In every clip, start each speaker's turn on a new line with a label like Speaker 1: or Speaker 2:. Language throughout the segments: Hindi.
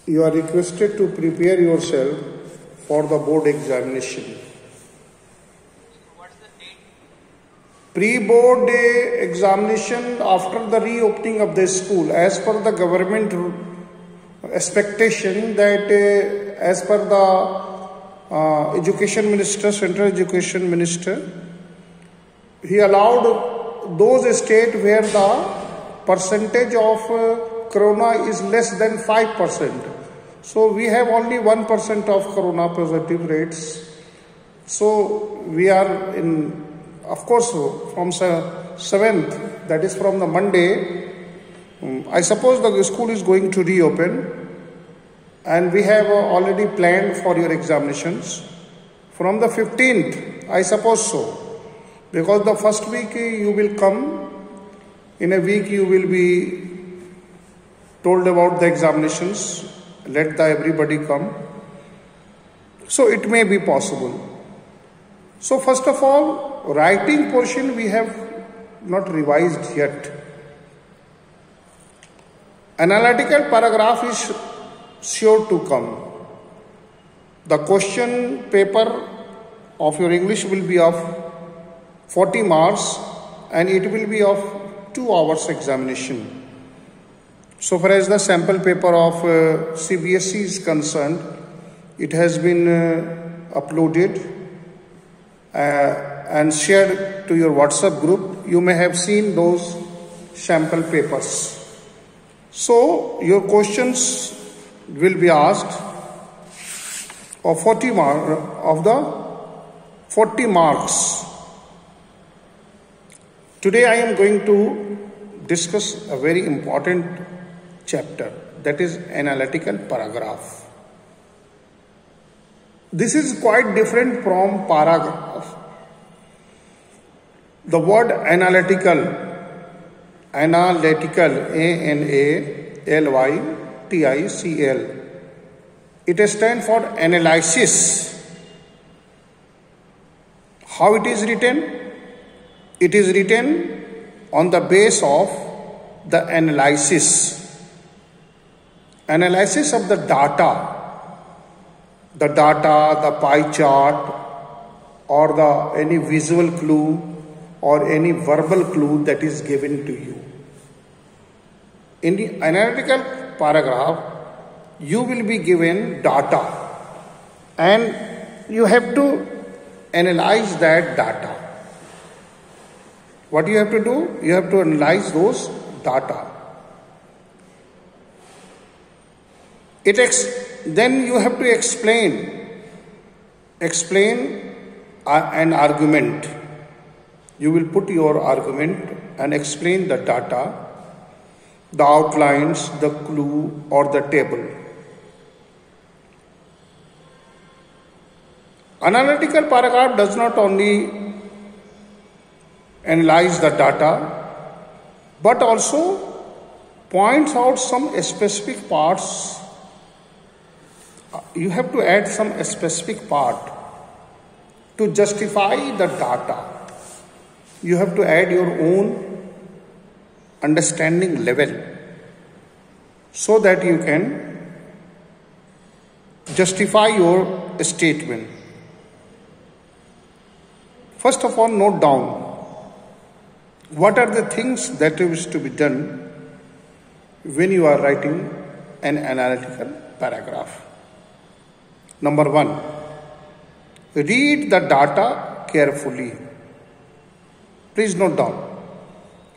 Speaker 1: You are requested to prepare yourself for the board examination.
Speaker 2: What's the date?
Speaker 1: Pre-board examination after the reopening of the school, as per the government expectation that as per the education minister, central education minister, he allowed those states where the percentage of corona is less than 5%. So we have only 1% of corona positive rates. So we are in, of course, from 7th, that is from the Monday, I suppose the school is going to reopen, and we have already planned for your examinations. From the 15th, I suppose so, because the first week you will come, in a week you will be told about the examinations, let everybody come. So it may be possible. So first of all, writing portion we have not revised yet. Analytical paragraph is sure to come. The question paper of your English will be of 40 marks and it will be of 2 hours examination. So far as the sample paper of CBSE is concerned, it has been uploaded and shared to your WhatsApp group. You may have seen those sample papers. So your questions will be asked of 40 marks. Today I am going to discuss a very important chapter, that is analytical paragraph. This is quite different from paragraph. The word analytical, A-N-A-L-Y-T-I-C-L, it stands for analysis. How it is written? It is written on the base of the analysis of the data, the pie chart, or any visual clue or any verbal clue that is given to you. In the analytical paragraph, you will be given data and you have to analyze that data. What you have to do? You have to analyze those data. Then you have to explain an argument. You will put your argument and explain the data, the outlines, the clue or the table. Analytical paragraph does not only analyze the data, but also points out some specific parts. You have to add some specific part to justify the data. You have to add your own understanding level so that you can justify your statement. First of all, note down what are the things that is to be done when you are writing an analytical paragraph. Number 1, read the data carefully. Please note down.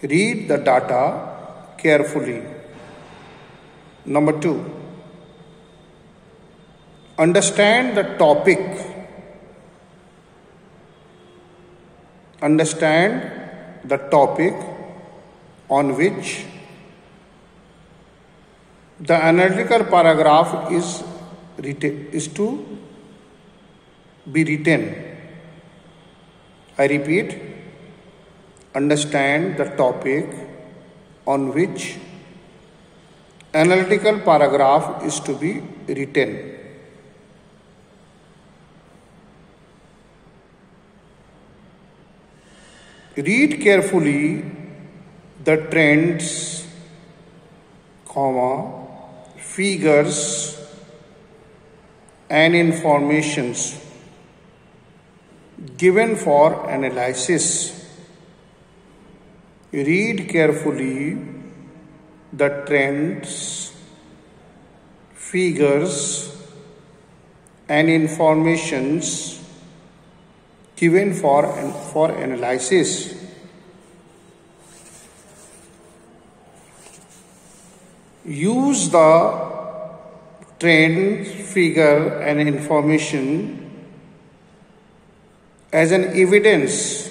Speaker 1: Read the data carefully. Number 2, understand the topic. Understand the topic on which the analytical paragraph is to be written. I repeat, understand the topic on which analytical paragraph is to be written. Read carefully the trends, figures and informations given for analysis. Read carefully the trends, figures and informations given for analysis. Use the trend, figure and information as an evidence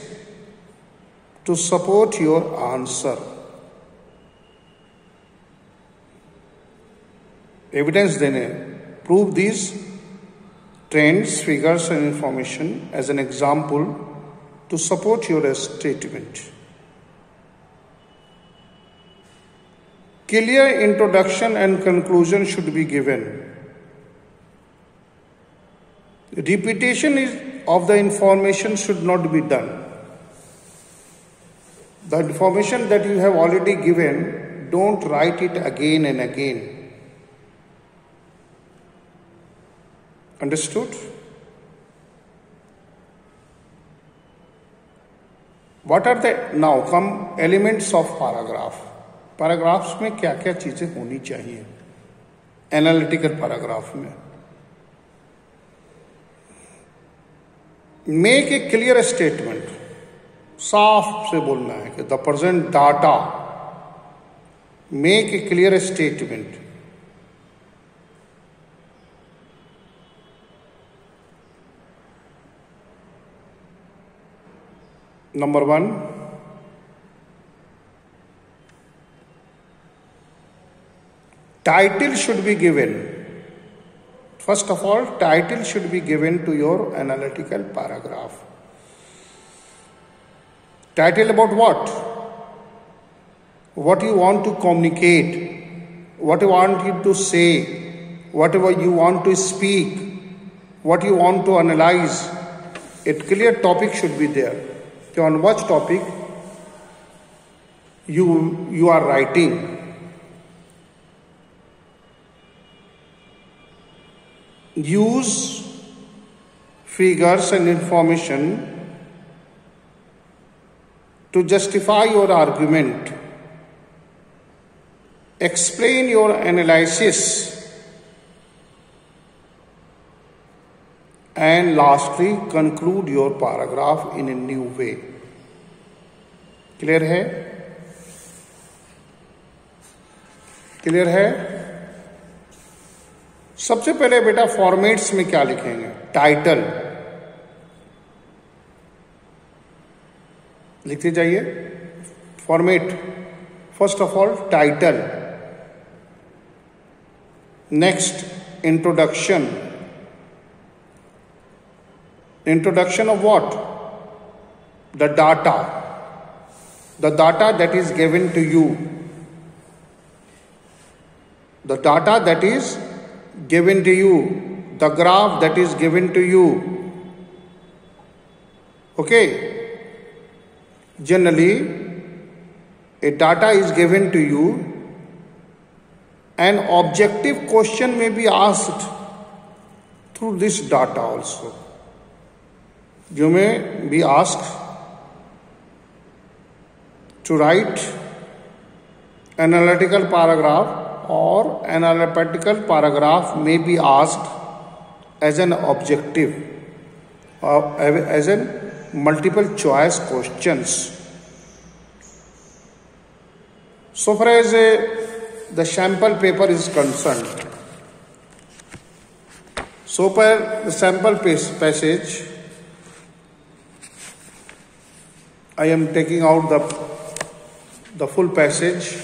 Speaker 1: to support your answer. Evidence देने, prove these trends, figures and information as an example to support your statement. Clear introduction and conclusion should be given. Repetition of the information should not be done. The information that you have already given, don't write it again and again. Understood? What are the now come elements of paragraph? Paragraphs में क्या क्या चीजें होनी चाहिए एनालिटिकल पैराग्राफ में? मेक ए क्लियर स्टेटमेंट, साफ से बोलना है कि the present data, make a clear statement. Number 1, title should be given. First of all, title should be given to your analytical paragraph. Title about what? What you want to communicate, what you want you to say, whatever you want to speak, what you want to analyze. A clear topic should be there. So on what topic you are writing. Use figures and information to justify your argument. Explain your analysis. And lastly, conclude your paragraph in a new way. Clear है? Clear है? सबसे पहले बेटा फॉर्मेट्स में क्या लिखेंगे? टाइटल लिखते जाइए. Format, first of all title, next introduction. Introduction of what? The data, the data that is given to you, the data that is given to you, the graph that is given to you. Okay? Generally, a data is given to you. An objective question may be asked through this data also. You may be asked to write analytical paragraph, or an analytical paragraph may be asked as an objective or as an multiple choice questions. So far as the sample paper is concerned, so far the sample passage, I am taking out the full passage.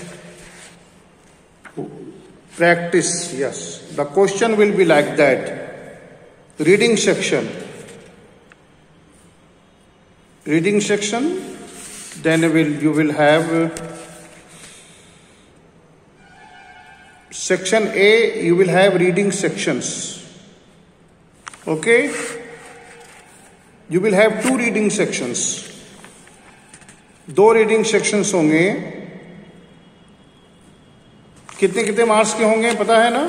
Speaker 1: Practice, yes. The question will be like that. Reading section. Reading section. Then you will have section A. You will have reading sections. Okay. You will have 2 reading sections. 2 reading sections होंगे. कितने कितने मार्क्स के होंगे पता है ना?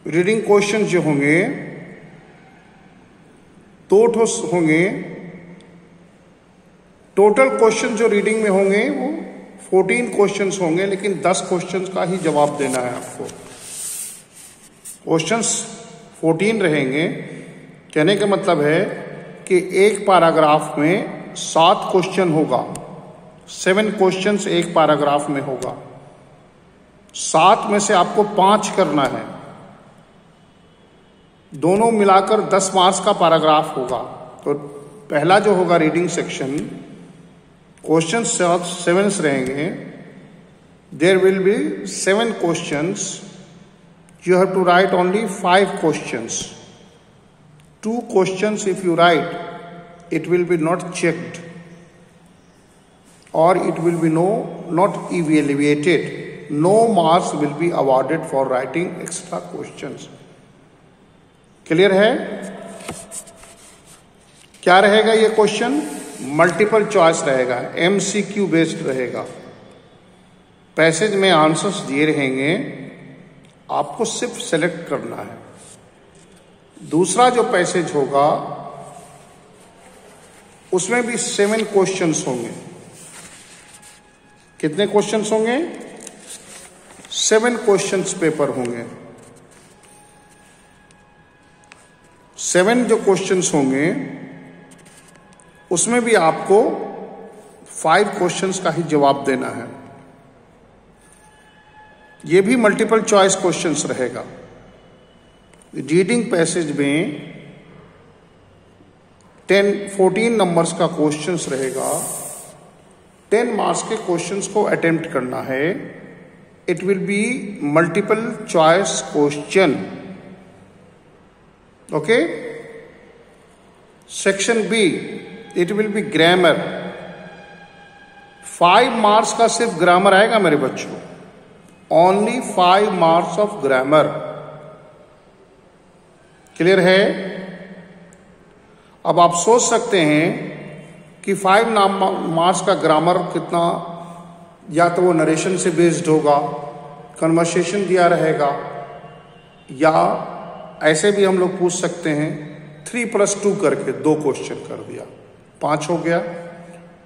Speaker 1: रीडिंग क्वेश्चन जो होंगे 2 होंगे। टोटल क्वेश्चन जो रीडिंग में होंगे वो 14 क्वेश्चंस होंगे, लेकिन 10 क्वेश्चंस का ही जवाब देना है आपको। क्वेश्चंस 14 रहेंगे। कहने का मतलब है कि एक पैराग्राफ में 7 क्वेश्चन होगा, 7 क्वेश्चंस एक पैराग्राफ में होगा। 7 में से आपको 5 करना है, दोनों मिलाकर 10 मार्क्स का पैराग्राफ होगा। तो पहला जो होगा रीडिंग सेक्शन, क्वेश्चन 7 रहेंगे। There will be 7 questions, you have to write only 5 questions. 2 questions if you write, it will be not checked or it will be not evaluated. No marks will be awarded for writing extra questions. Clear है? क्या रहेगा ये क्वेश्चन? मल्टीपल चॉइस रहेगा, MCQ बेस्ड रहेगा। पैसेज में आंसर्स दिए रहेंगे, आपको सिर्फ सेलेक्ट करना है। दूसरा जो पैसेज होगा उसमें भी 7 क्वेश्चंस होंगे। कितने क्वेश्चंस होंगे? 7 क्वेश्चंस पेपर होंगे। 7 जो क्वेश्चंस होंगे उसमें भी आपको 5 क्वेश्चंस का ही जवाब देना है। ये भी मल्टीपल चॉइस क्वेश्चंस रहेगा। रीडिंग पैसेज में 14 नंबर्स का क्वेश्चंस रहेगा। 10 मार्क्स के क्वेश्चंस को अटेम्प्ट करना है। It will be multiple choice question. Okay. Section B, it will be grammar. 5 marks का सिर्फ ग्रामर आएगा मेरे बच्चों, only 5 marks of grammar. Clear है? अब आप सोच सकते हैं कि 5 मार्क्स का ग्रामर कितना, या तो वो नरेशन से बेस्ड होगा, कन्वर्सेशन दिया रहेगा, या ऐसे भी हम लोग पूछ सकते हैं 3+2 करके 2 क्वेश्चन कर दिया, 5 हो गया।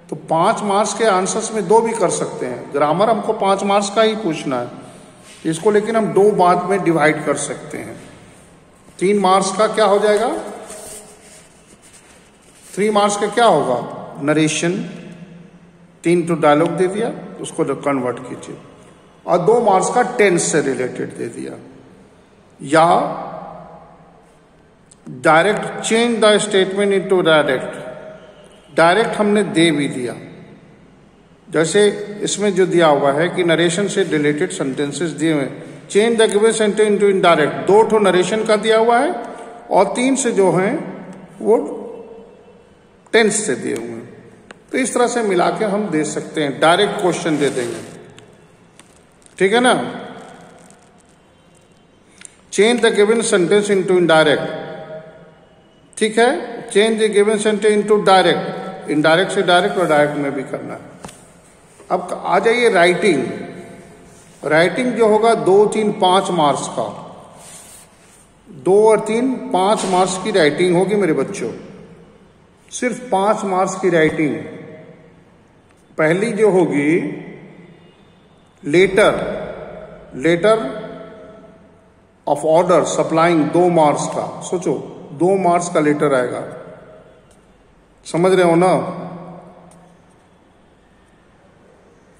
Speaker 1: तो 5 मार्क्स के आंसर्स में 2 भी कर सकते हैं। ग्रामर हमको 5 मार्क्स का ही पूछना है, इसको लेकिन हम 2 बात में डिवाइड कर सकते हैं। 3 मार्क्स का क्या हो जाएगा? 3 मार्क्स का क्या होगा? नरेशन, 3 तो डायलॉग दे दिया, उसको कन्वर्ट कीजिए, और 2 मार्क्स का टेंस से रिलेटेड दे दिया। या direct change the statement into direct हमने दे भी दिया। जैसे इसमें जो दिया हुआ है कि नरेशन से रिलेटेड सेंटेंसेस दिए हुए, change the given sentence into indirect, 2 ठो नरेशन का दिया हुआ है और 3 से जो है वो टेंस से दिए हुए हैं। तो इस तरह से मिला के हम दे सकते हैं, डायरेक्ट क्वेश्चन दे देंगे। ठीक है ना? Change the given sentence into indirect, ठीक है। Change the given sentence into direct, indirect से डायरेक्ट और डायरेक्ट में भी करना है। अब आ जाइए राइटिंग। राइटिंग जो होगा 2, 3, 5 मार्क्स का, 2 और 3, 5 मार्क्स की राइटिंग होगी मेरे बच्चों, सिर्फ 5 मार्क्स की राइटिंग। पहली जो होगी letter of order supplying, 2 marks का। सोचो 2 मार्क्स का लेटर आएगा, समझ रहे हो ना?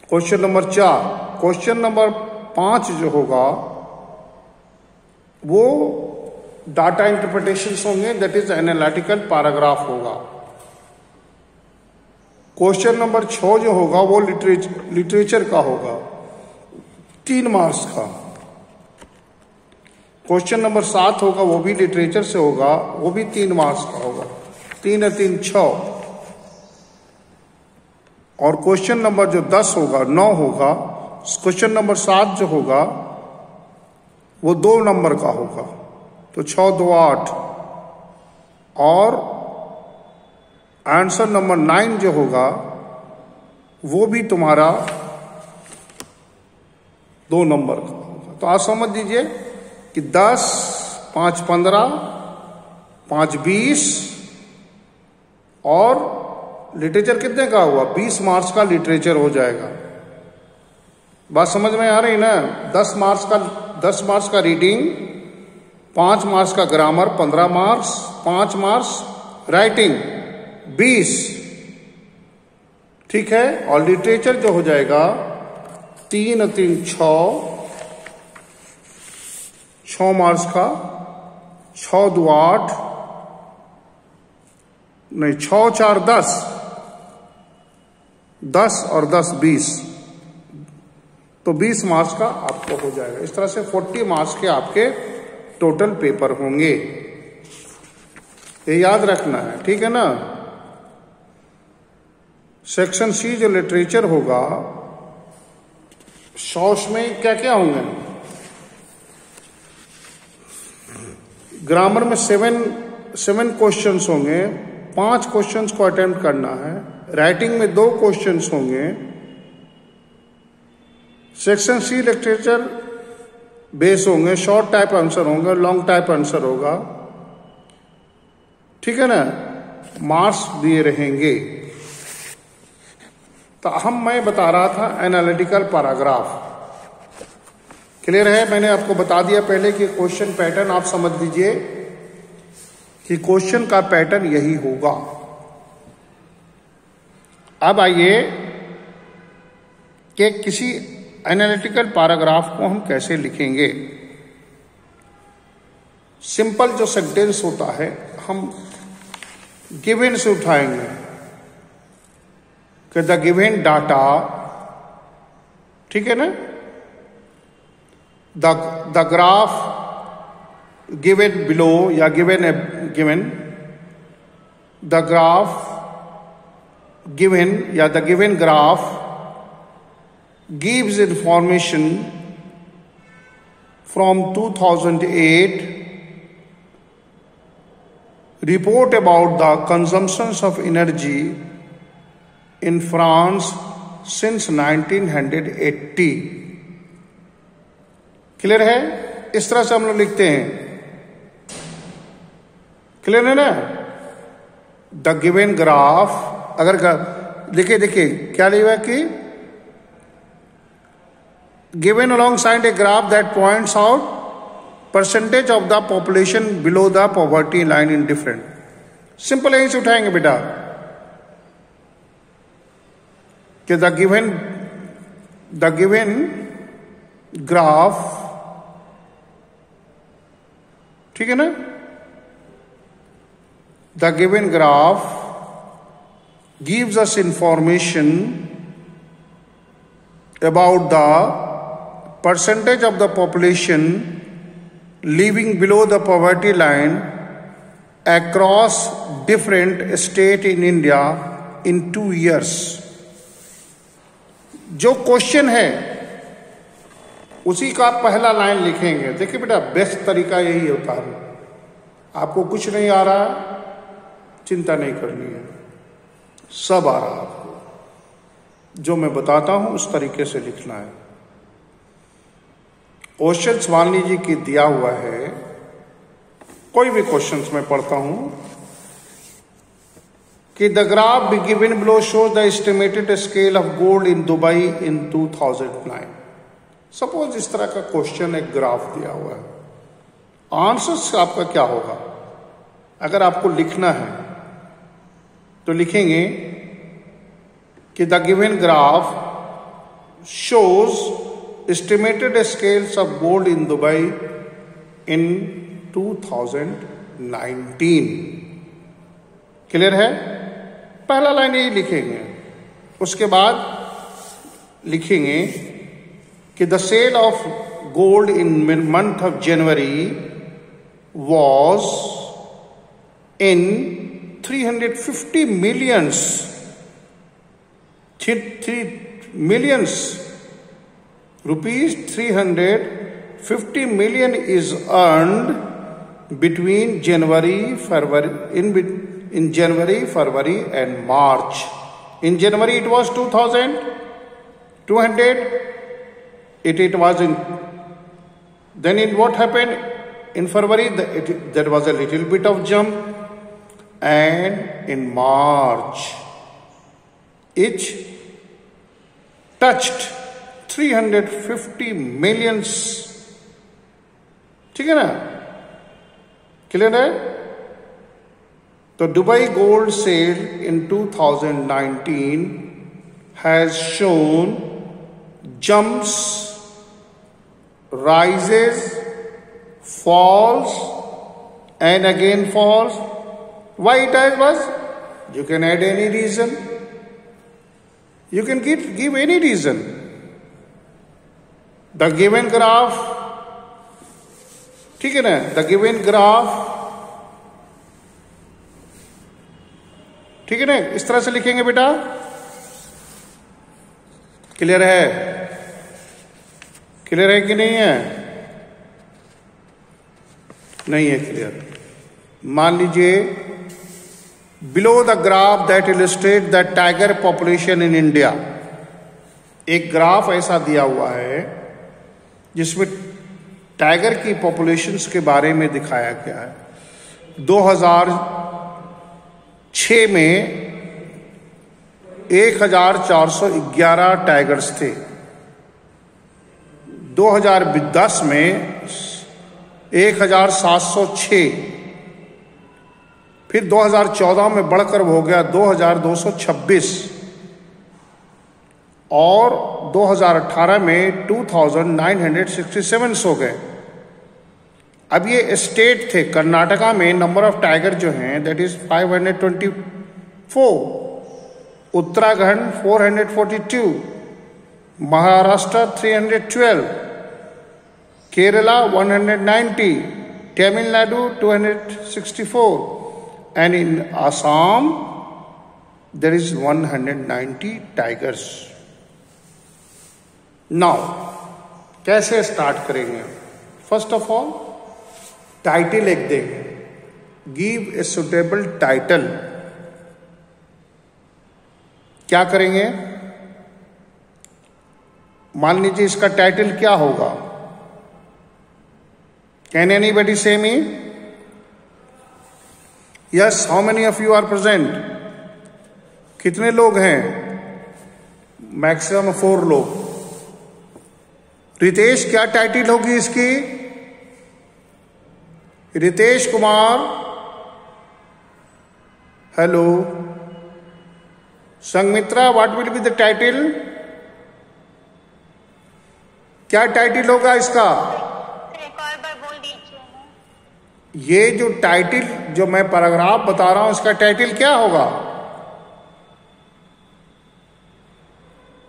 Speaker 1: क्वेश्चन नंबर 4, क्वेश्चन नंबर 5 जो होगा वो डाटा इंटरप्रिटेशन होंगे, दैट इज एनालिटिकल पैराग्राफ होगा। क्वेश्चन नंबर 6 जो होगा वो लिटरेचर का होगा, 3 मार्क्स का। क्वेश्चन नंबर 7 होगा वो भी लिटरेचर से होगा, वो भी 3 मार्क्स का होगा, 3 और 3 6। और क्वेश्चन नंबर जो 10 होगा 9 होगा, क्वेश्चन नंबर 7 जो होगा वो 2 नंबर का होगा, तो 6 2 8। और आंसर नंबर 9 जो होगा वो भी तुम्हारा 2 नंबर का होगा। तो आप समझ लीजिए कि 10, 5 15, 5 20 और लिटरेचर कितने का हुआ? 20 मार्क्स का लिटरेचर हो जाएगा। बात समझ में आ रही ना? 10 मार्क्स का रीडिंग, 5 मार्क्स का ग्रामर, 15 मार्क्स, 5 मार्क्स राइटिंग, 20, ठीक है। और लिटरेचर जो हो जाएगा 3 और 3 6 मार्क्स का, 6 2 8, नहीं 6 4 10, 10 और 10 20, तो 20 मार्क्स का आपको हो जाएगा। इस तरह से 40 मार्क्स के आपके टोटल पेपर होंगे, ये याद रखना है, ठीक है ना। सेक्शन सी जो लिटरेचर होगा, शॉर्ट्स में क्या क्या होंगे? ग्रामर में 7 क्वेश्चंस होंगे, 5 क्वेश्चंस को अटेम्प्ट करना है। राइटिंग में 2 क्वेश्चंस होंगे। सेक्शन सी लिटरेचर बेस होंगे, शॉर्ट टाइप आंसर होंगे, लॉन्ग टाइप आंसर होगा, ठीक है ना। मार्क्स दिए रहेंगे। तो मैं बता रहा था एनालिटिकल पैराग्राफ, क्लियर है? मैंने आपको बता दिया पहले कि क्वेश्चन पैटर्न आप समझ लीजिए कि क्वेश्चन का पैटर्न यही होगा। अब आइए कि किसी एनालिटिकल पैराग्राफ को हम कैसे लिखेंगे। सिंपल जो सेंटेंस होता है हम गिवन से उठाएंगे कि द गिवन डाटा, ठीक है ना, द ग्राफ गिवन बिलो या गिवन द ग्राफ गिवन या the given graph gives information from 2008 report about the consumptions of energy in France since 1980। Clear है? इस तरह से हम लोग लिखते हैं, क्लियर है ना। द गिवन ग्राफ, अगर देखिए क्या लिखा कि given alongside a graph that points out percentage of the population below the poverty line in different, simple यहीं से उठाएंगे बेटा कि द गिवन ग्राफ, ठीक है ना, the given graph gives us information about the percentage of the population living below the poverty line across different states in India in 2 years। जो क्वेश्चन है उसी का पहला लाइन लिखेंगे। देखिए बेटा, बेस्ट तरीका यही होता है। आपको कुछ नहीं आ रहा, चिंता नहीं करनी है, सब आ रहा है आपको। जो मैं बताता हूं उस तरीके से लिखना है। क्वेश्चंस मान लीजिए कि दिया हुआ है, कोई भी क्वेश्चंस मैं पढ़ता हूं कि the graph given below show the estimated scale of gold in Dubai in 2009। Suppose इस तरह का क्वेश्चन, एक ग्राफ दिया हुआ है। आंसर्स आपका क्या होगा? अगर आपको लिखना है तो लिखेंगे कि the given graph shows estimated scales of gold in Dubai in 2019। Clear है? पहला लाइन यही लिखेंगे। उसके बाद लिखेंगे कि the sale of gold in month of January was in 350 millions, 3 millions rupees 350 million is earned between January, February, in January, February and March. In January it was 2,200. It was in. Then in what happened in February? There was a little bit of jump, and in March it touched 350 millions. ठीक है ना? क्लियर है? तो Dubai gold sale in 2019 has shown jumps, rises, falls and again falls. Why it was? You can add any reason. You can give any reason. The given graph, ठीक है ना? The given graph, ठीक है ना? इस तरह से लिखेंगे बेटा. क्लियर है? क्लियर है कि नहीं है? नहीं है क्लियर. मान लीजिए below the graph that illustrate the tiger population in India. एक ग्राफ ऐसा दिया हुआ है जिसमें टाइगर की पॉपुलेशंस के बारे में दिखाया गया है. 2006 में 1411 टाइगर्स थे. 2010 में 1706. फिर 2014 में बढ़कर हो गया 2226 और 2018 में 2967 हो गए. अब ये स्टेट थे. कर्नाटका में नंबर ऑफ टाइगर जो हैं that is 524, Uttarakhand 442, Maharashtra 312, Kerala 190, Tamil Nadu 264 and in Assam there is 190 tigers. Now कैसे स्टार्ट करेंगे? फर्स्ट ऑफ ऑल टाइटल लिख देंगे. Give a suitable title. क्या करेंगे? मान लीजिए इसका टाइटल क्या होगा? Can anybody say me? Yes. How many of you are present? कितने लोग हैं? मैक्सिमम 4 लोग. रितेश, क्या टाइटल होगी इसकी? Ritesh Kumar, hello. Sanghamitra, what will be the title? क्या टाइटल होगा इसका? ये जो टाइटल जो मैं पैराग्राफ बता रहा हूं इसका टाइटल क्या होगा?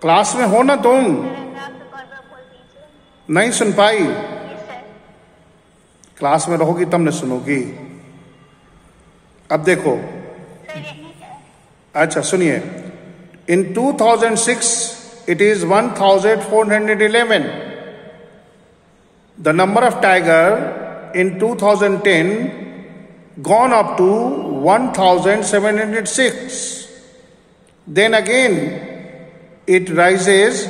Speaker 1: क्लास में हो ना तुम? नहीं सुन पाई? क्लास में रहोगी तब न सुनोगी. अब देखो. अच्छा सुनिए. इन 2006 it is 1411. The number of tiger in 2010 gone up to 1706. Then again it rises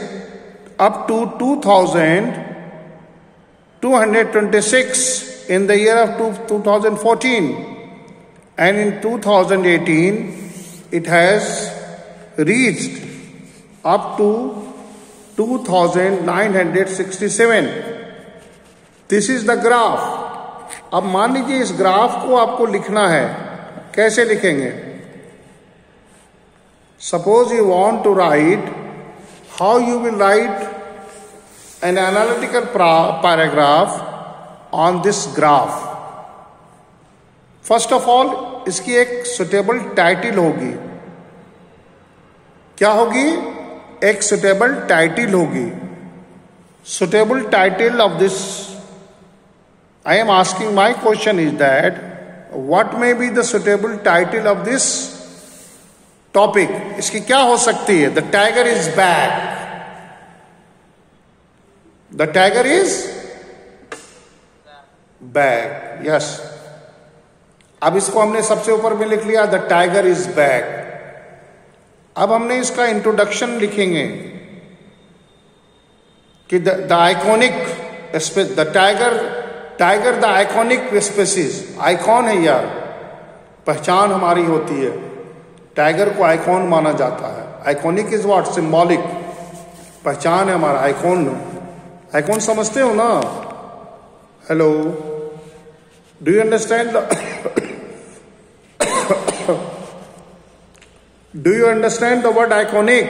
Speaker 1: up to 2226 in the year of 2014, and in 2018 it has reached up to 2967. This is the graph. अब मान लीजिए इस ग्राफ को आपको लिखना है. कैसे लिखेंगे? Suppose you want to write, how you will write an analytical paragraph on this graph. First of all, इसकी एक suitable title होगी. क्या होगी? एक suitable title होगी. Suitable title of this, I am asking, my question is that what may be the suitable title of this topic? इसकी क्या हो सकती है? The tiger is back. The tiger is back. Yes. अब इसको हमने सबसे ऊपर में लिख लिया, द टाइगर इज बैक। अब हमने इसका इंट्रोडक्शन लिखेंगे कि the iconic the tiger the iconic species. Icon है यार, पहचान हमारी होती है, टाइगर को आइकॉन माना जाता है। Iconic is what? सिंबॉलिक, पहचान है हमारा। आइकॉन समझते हो ना? Hello, do you understand do you understand the word iconic?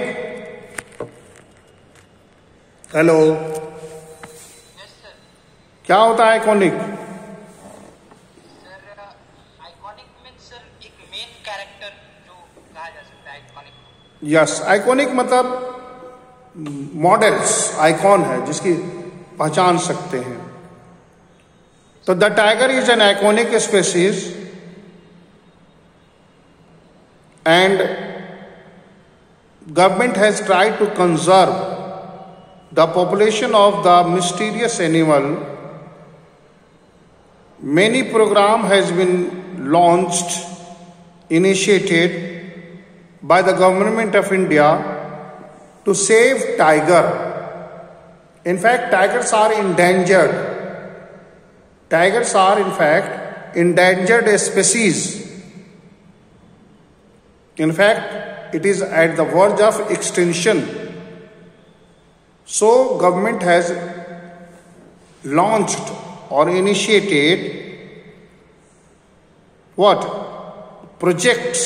Speaker 1: Hello, क्या होता है iconic?
Speaker 2: Sir iconic means sir एक मेन कैरेक्टर जो कहा जा सकता है आइकॉनिक।
Speaker 1: यस, आइकॉनिक मतलब मॉडल्स, आइकॉन है जिसकी पहचान सकते हैं। तो the tiger is an iconic species and government has tried to conserve the population of the mysterious animal. Many program has been launched, initiated by the government of India to save tiger. In fact, tigers are endangered. Tigers are in fact endangered species. In fact, it is at the verge of extinction. So, government has launched or initiated what? Projects,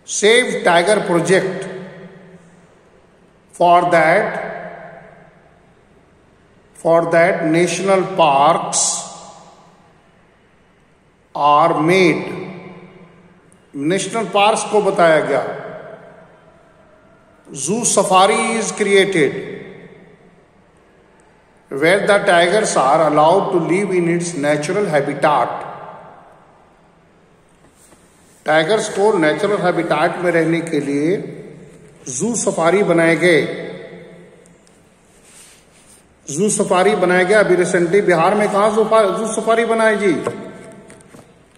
Speaker 1: Save Tiger project. For that national parks are made. National parks को बताया गया। Zoo safari is created where the tigers are allowed to live in its natural habitat. Tigers को नेचुरल हैबिटेट में रहने के लिए जू सफारी बनाए गए। जू सफारी बनाया गया अभी रिसेंटली बिहार में। कहां जू सफारी बनाए जी?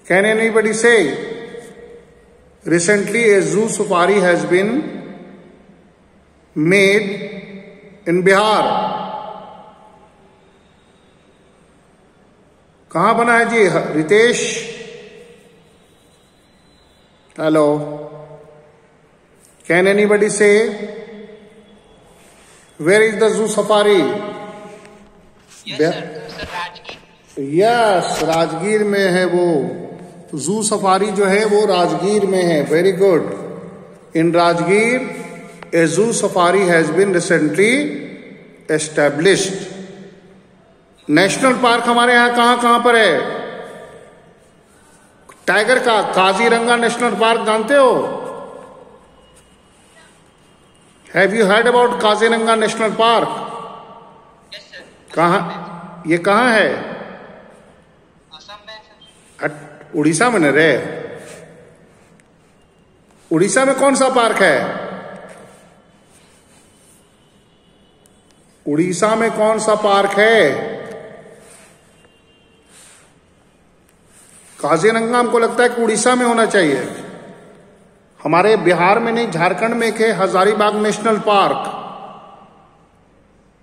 Speaker 1: Can anybody say? Recently a zoo safari has been made in Bihar. कहां बना है जी? Ritesh, hello, can anybody say where is the zoo safari? Yes, Rajgir में है वो जू सफारी जो है वो राजगीर में है। Very good. In Rajgir a zoo safari has been recently established. National park हमारे यहां कहां पर है? टाइगर का काजीरंगा नेशनल पार्क जानते हो? Have you heard about Kaziranga national park? कहां? ये कहां है? उड़ीसा में न रे? उड़ीसा में कौन सा पार्क है? उड़ीसा में कौन सा पार्क है? काजीरंगा हमको लगता है कि उड़ीसा में होना चाहिए। हमारे बिहार में नहीं, झारखंड में एक है Hazaribagh national park.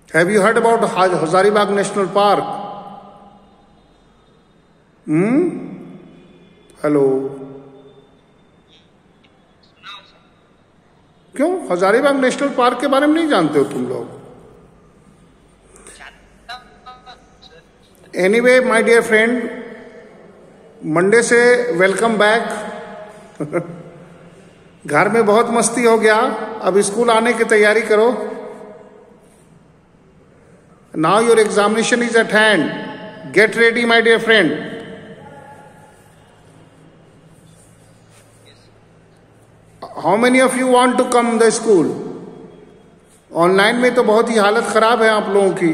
Speaker 1: Have you heard about Hazaribagh national park? Hello, क्यों हजारीबाग नेशनल पार्क के बारे में नहीं जानते हो तुम लोग? Anyway my dear friend, Monday से वेलकम बैक। घर में बहुत मस्ती हो गया, अब स्कूल आने की तैयारी करो। Now your examination is at hand, get ready my dear friend. How many of you want to come the school? Online में तो बहुत ही हालत खराब है आप लोगों की।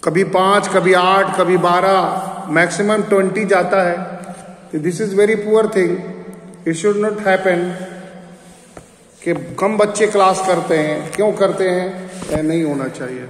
Speaker 1: कभी 5, कभी 8, कभी 12, मैक्सिमम 20 जाता है। This is very poor thing. It should not happen कि कम बच्चे क्लास करते हैं। क्यों करते हैं? नहीं होना चाहिए।